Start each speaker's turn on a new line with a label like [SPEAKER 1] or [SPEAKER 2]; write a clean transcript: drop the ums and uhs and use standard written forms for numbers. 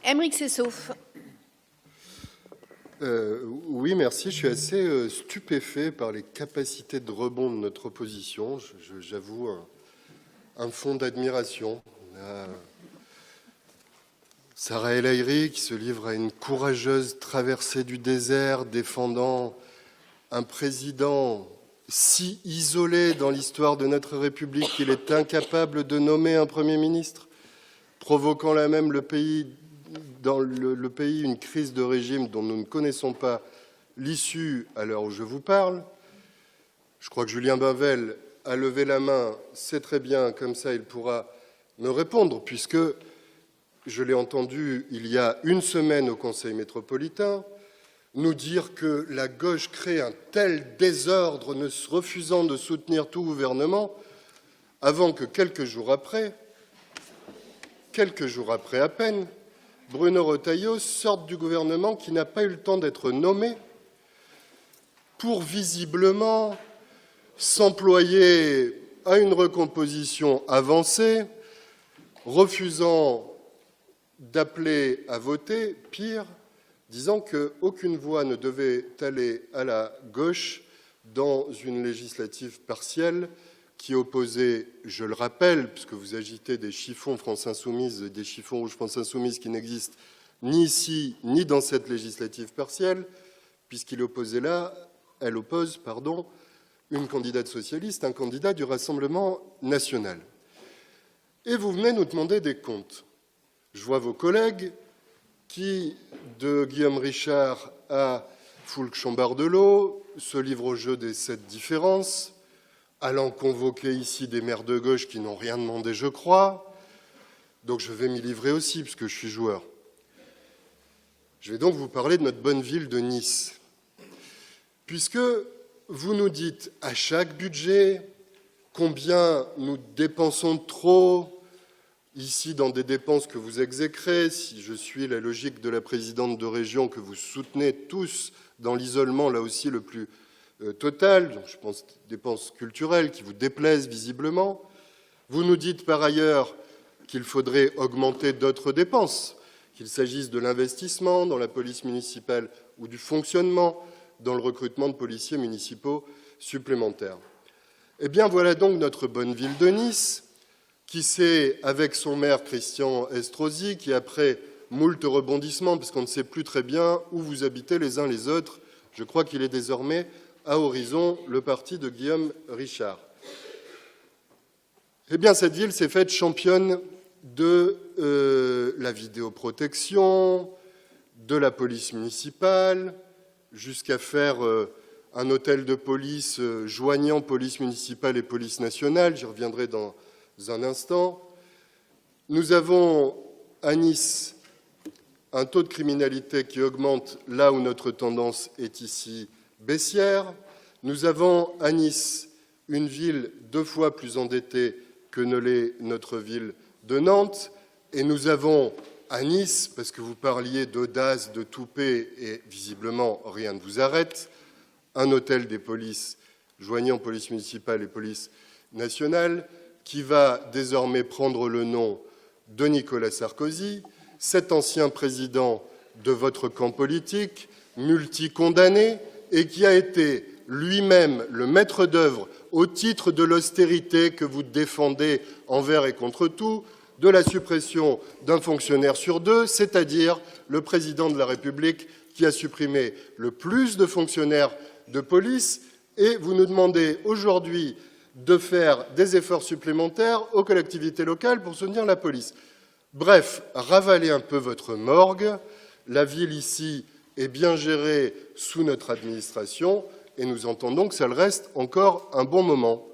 [SPEAKER 1] Aymeric Sessouf.
[SPEAKER 2] Oui, merci. Je suis assez stupéfait par les capacités de rebond de notre opposition. J'avoue un fond d'admiration. Sarah El Haïry qui se livre à une courageuse traversée du désert défendant un président si isolé dans l'histoire de notre République qu'il est incapable de nommer un Premier ministre, provoquant là même dans le pays une crise de régime dont nous ne connaissons pas l'issue à l'heure où je vous parle. Je crois que Julien Bavel a levé la main, c'est très bien, comme ça il pourra me répondre, puisque je l'ai entendu il y a une semaine au Conseil métropolitain nous dire que la gauche crée un tel désordre, ne se refusant de soutenir tout gouvernement, avant que quelques jours après à peine, Bruno Retailleau sorte du gouvernement qui n'a pas eu le temps d'être nommé pour visiblement s'employer à une recomposition avancée, refusant d'appeler à voter, pire, disant qu'aucune voix ne devait aller à la gauche dans une législative partielle qui opposait, je le rappelle, puisque vous agitez des chiffons France Insoumise, des chiffons rouges France Insoumise qui n'existent ni ici ni dans cette législative partielle, puisqu'elle oppose une candidate socialiste, un candidat du Rassemblement national. Et vous venez nous demander des comptes. Je vois vos collègues qui, de Guillaume Richard à Foulques Chambardelot, se livrent au jeu des 7 différences, allant convoquer ici des maires de gauche qui n'ont rien demandé, je crois. Donc je vais m'y livrer aussi, puisque je suis joueur. Je vais donc vous parler de notre bonne ville de Nice. Puisque vous nous dites à chaque budget combien nous dépensons trop, ici dans des dépenses que vous exécrez, si je suis la logique de la présidente de région que vous soutenez tous dans l'isolement, là aussi le plus total, donc je pense dépenses culturelles qui vous déplaisent visiblement. Vous nous dites par ailleurs qu'il faudrait augmenter d'autres dépenses, qu'il s'agisse de l'investissement dans la police municipale ou du fonctionnement dans le recrutement de policiers municipaux supplémentaires. Eh bien, voilà donc notre bonne ville de Nice, qui sait, avec son maire Christian Estrosi, qui après moult rebondissements, puisqu'on ne sait plus très bien où vous habitez les uns les autres, je crois qu'il est désormais à Horizon, le parti de Guillaume Richard. Eh bien, cette ville s'est faite championne de la vidéoprotection, de la police municipale, jusqu'à faire un hôtel de police joignant police municipale et police nationale. J'y reviendrai dans un instant. Nous avons à Nice un taux de criminalité qui augmente là où notre tendance est ici baissière. Nous avons à Nice une ville 2 fois plus endettée que ne l'est notre ville de Nantes. Et nous avons à Nice, parce que vous parliez d'audace, de toupet, et visiblement rien ne vous arrête, un hôtel des polices joignant police municipale et police nationale qui va désormais prendre le nom de Nicolas Sarkozy, cet ancien président de votre camp politique, multicondamné, et qui a été lui-même le maître d'œuvre au titre de l'austérité que vous défendez envers et contre tout, de la suppression d'un fonctionnaire sur 2, c'est-à-dire le président de la République qui a supprimé le plus de fonctionnaires de police, et vous nous demandez aujourd'hui de faire des efforts supplémentaires aux collectivités locales pour soutenir la police. Bref, ravalez un peu votre morgue. La ville ici est bien gérée sous notre administration et nous entendons que ça le reste encore un bon moment.